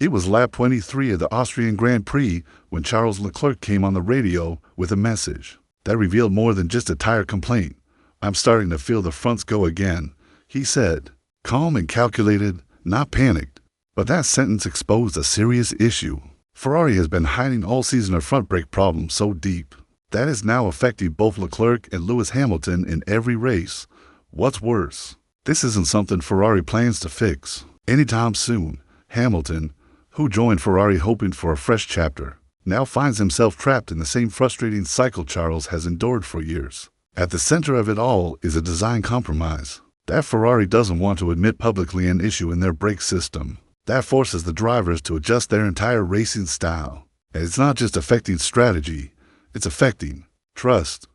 It was lap 23 of the Austrian Grand Prix when Charles Leclerc came on the radio with a message that revealed more than just a tire complaint. "I'm starting to feel the fronts go again," he said, calm and calculated, not panicked. But that sentence exposed a serious issue. Ferrari has been hiding all season a front brake problem so deep that is now affecting both Leclerc and Lewis Hamilton in every race. What's worse, this isn't something Ferrari plans to fix anytime soon. Hamilton, who joined Ferrari hoping for a fresh chapter, now finds himself trapped in the same frustrating cycle Charles has endured for years. At the center of it all is a design compromise that Ferrari doesn't want to admit publicly, an issue in their brake system that forces the drivers to adjust their entire racing style. And it's not just affecting strategy, it's affecting trust.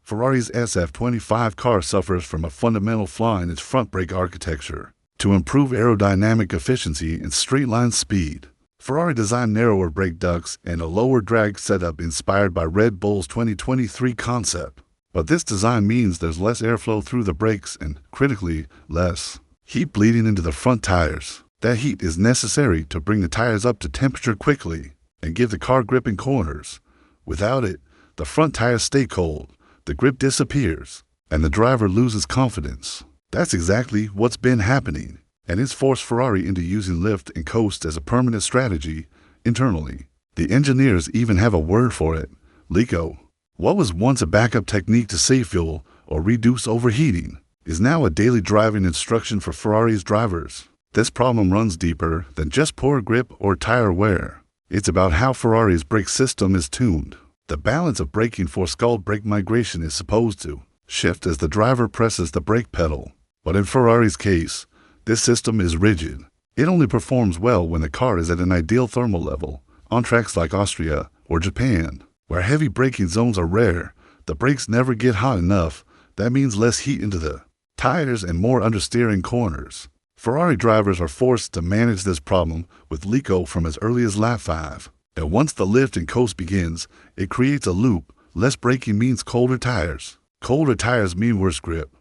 Ferrari's SF25 car suffers from a fundamental flaw in its front brake architecture. To improve aerodynamic efficiency and straight-line speed, Ferrari designed narrower brake ducts and a lower drag setup inspired by Red Bull's 2023 concept. But this design means there's less airflow through the brakes and, critically, less heat bleeding into the front tires. That heat is necessary to bring the tires up to temperature quickly and give the car grip in corners. Without it, the front tires stay cold, the grip disappears, and the driver loses confidence. That's exactly what's been happening, and it's forced Ferrari into using lift and coast as a permanent strategy internally. The engineers even have a word for it: LECO. What was once a backup technique to save fuel or reduce overheating is now a daily driving instruction for Ferrari's drivers. This problem runs deeper than just poor grip or tire wear. It's about how Ferrari's brake system is tuned. The balance of braking for scald brake migration is supposed to shift as the driver presses the brake pedal. But in Ferrari's case, this system is rigid. It only performs well when the car is at an ideal thermal level. On tracks like Austria or Japan, where heavy braking zones are rare, the brakes never get hot enough. That means less heat into the tires and more understeering corners. Ferrari drivers are forced to manage this problem with LECO from as early as lap 5. And once the lift and coast begins, it creates a loop. Less braking means colder tires. Colder tires mean worse grip.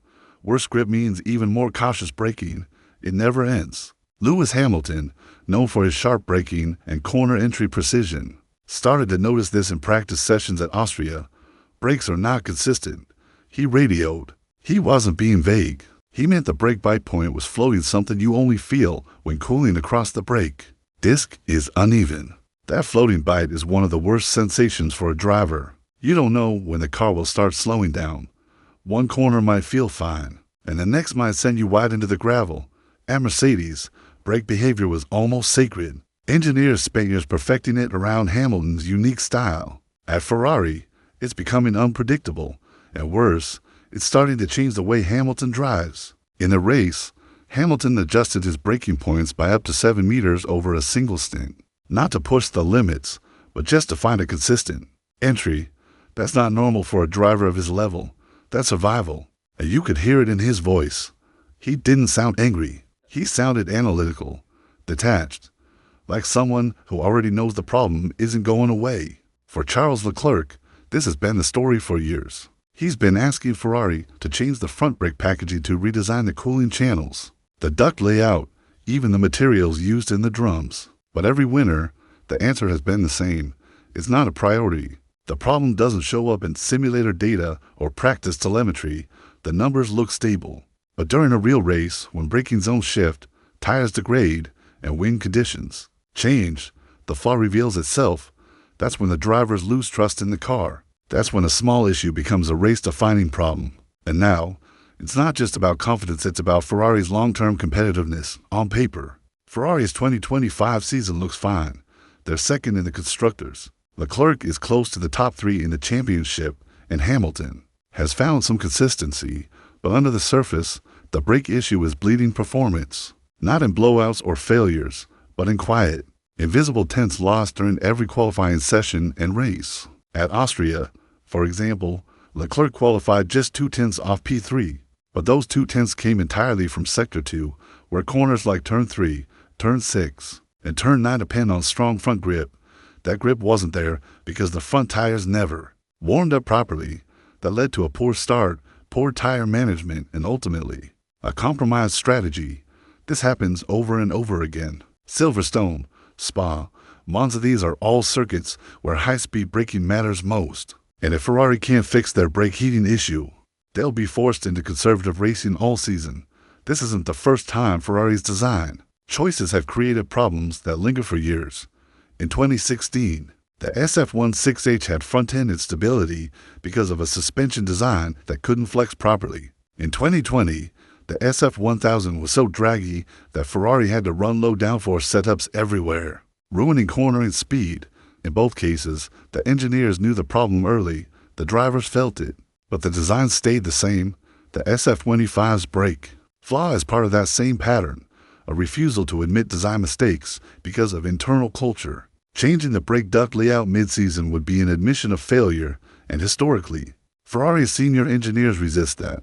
Worse grip means even more cautious braking. It never ends. Lewis Hamilton, known for his sharp braking and corner entry precision, started to notice this in practice sessions at Austria. Brakes are not consistent, he radioed. He wasn't being vague. He meant the brake bite point was floating, something you only feel when cooling across the brake disc is uneven. That floating bite is one of the worst sensations for a driver. You don't know when the car will start slowing down. One corner might feel fine, and the next might send you wide into the gravel. At Mercedes, brake behavior was almost sacred. Engineers spent years perfecting it around Hamilton's unique style. At Ferrari, it's becoming unpredictable, and worse, it's starting to change the way Hamilton drives. In the race, Hamilton adjusted his braking points by up to 7 meters over a single stint. Not to push the limits, but just to find a consistent entry. That's not normal for a driver of his level. That's survival. And you could hear it in his voice. He didn't sound angry. He sounded analytical, detached, like someone who already knows the problem isn't going away. For Charles Leclerc, this has been the story for years. He's been asking Ferrari to change the front brake packaging, to redesign the cooling channels, the duct layout, even the materials used in the drums. But every winter, the answer has been the same. It's not a priority. The problem doesn't show up in simulator data or practice telemetry. The numbers look stable. But during a real race, when braking zones shift, tires degrade, and wind conditions change, the flaw reveals itself. That's when the drivers lose trust in the car. That's when a small issue becomes a race-defining problem. And now, it's not just about confidence, it's about Ferrari's long-term competitiveness. On paper, Ferrari's 2025 season looks fine. They're second in the constructors. Leclerc is close to the top 3 in the championship, and Hamilton has found some consistency. But under the surface, the brake issue is bleeding performance. Not in blowouts or failures, but in quiet, invisible tenths lost during every qualifying session and race. At Austria, for example, Leclerc qualified just 2 tenths off P3, but those 2 tenths came entirely from Sector 2, where corners like Turn 3, Turn 6, and Turn 9 depend on strong front grip. That grip wasn't there because the front tires never warmed up properly. That led to a poor start, poor tire management, and ultimately, a compromised strategy. This happens over and over again. Silverstone, Spa, Monza. These are all circuits where high-speed braking matters most. And if Ferrari can't fix their brake heating issue, they'll be forced into conservative racing all season. This isn't the first time Ferrari's design choices have created problems that linger for years. In 2016, the SF16H had front-end instability because of a suspension design that couldn't flex properly. In 2020, the SF1000 was so draggy that Ferrari had to run low downforce setups everywhere, ruining cornering speed. In both cases, the engineers knew the problem early, the drivers felt it, but the design stayed the same. The SF25's brake flaw is part of that same pattern, a refusal to admit design mistakes because of internal culture. Changing the brake duct layout mid-season would be an admission of failure, and historically, Ferrari's senior engineers resist that.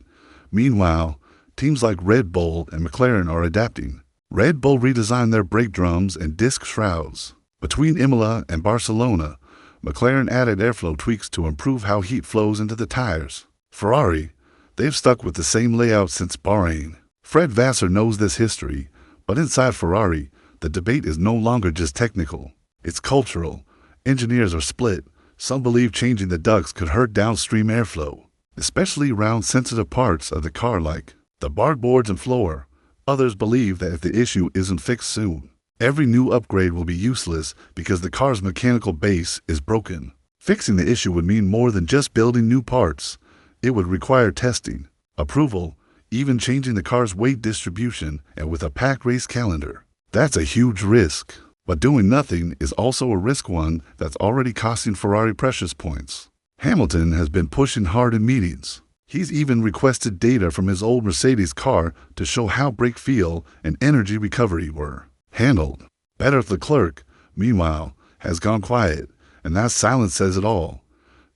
Meanwhile, teams like Red Bull and McLaren are adapting. Red Bull redesigned their brake drums and disc shrouds. Between Imola and Barcelona, McLaren added airflow tweaks to improve how heat flows into the tires. Ferrari, they've stuck with the same layout since Bahrain. Fred Vassar knows this history, but inside Ferrari, the debate is no longer just technical. It's cultural. Engineers are split. Some believe changing the ducts could hurt downstream airflow, especially around sensitive parts of the car like the bark boards and floor. Others believe that if the issue isn't fixed soon, every new upgrade will be useless because the car's mechanical base is broken. Fixing the issue would mean more than just building new parts. It would require testing, approval, even changing the car's weight distribution, and with a packed race calendar. That's a huge risk. But doing nothing is also a risk, one that's already costing Ferrari precious points. Hamilton has been pushing hard in meetings. He's even requested data from his old Mercedes car to show how brake feel and energy recovery were handled. Better Leclerc, meanwhile, has gone quiet, and that silence says it all.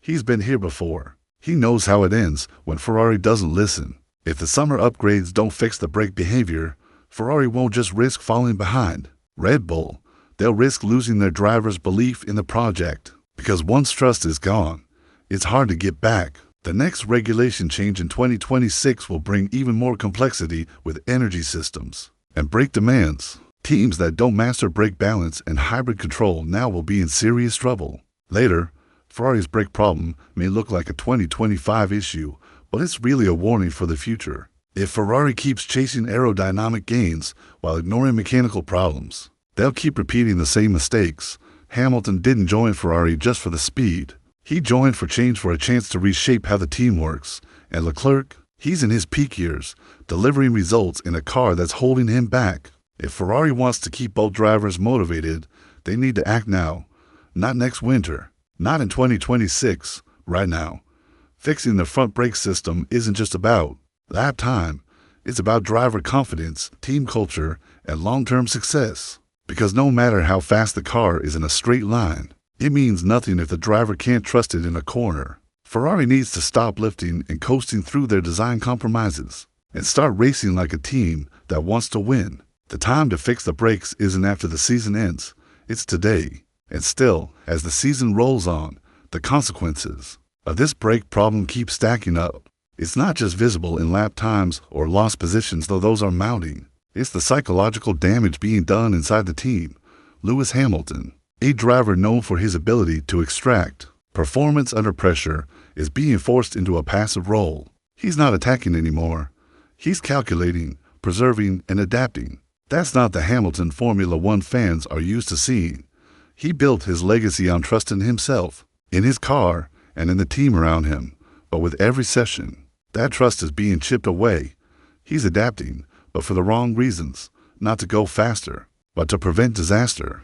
He's been here before. He knows how it ends when Ferrari doesn't listen. If the summer upgrades don't fix the brake behavior, Ferrari won't just risk falling behind. Red Bull, they'll risk losing their drivers' belief in the project. Because once trust is gone, it's hard to get back. The next regulation change in 2026 will bring even more complexity with energy systems and brake demands. Teams that don't master brake balance and hybrid control now will be in serious trouble. Later, Ferrari's brake problem may look like a 2025 issue, but it's really a warning for the future. If Ferrari keeps chasing aerodynamic gains while ignoring mechanical problems, they'll keep repeating the same mistakes. Hamilton didn't join Ferrari just for the speed. He joined for change, for a chance to reshape how the team works. And Leclerc, he's in his peak years, delivering results in a car that's holding him back. If Ferrari wants to keep both drivers motivated, they need to act now, not next winter, not in 2026, right now. Fixing the front brake system isn't just about lap time. It's about driver confidence, team culture, and long-term success. Because no matter how fast the car is in a straight line, it means nothing if the driver can't trust it in a corner. Ferrari needs to stop lifting and coasting through their design compromises and start racing like a team that wants to win. The time to fix the brakes isn't after the season ends. It's today. And still, as the season rolls on, the consequences of this brake problem keep stacking up. It's not just visible in lap times or lost positions, though those are mounting. It's the psychological damage being done inside the team. Lewis Hamilton, a driver known for his ability to extract performance under pressure, is being forced into a passive role. He's not attacking anymore. He's calculating, preserving, and adapting. That's not the Hamilton Formula One fans are used to seeing. He built his legacy on trust in himself, in his car, and in the team around him. But with every session, that trust is being chipped away. He's adapting, but for the wrong reasons. Not to go faster, but to prevent disaster.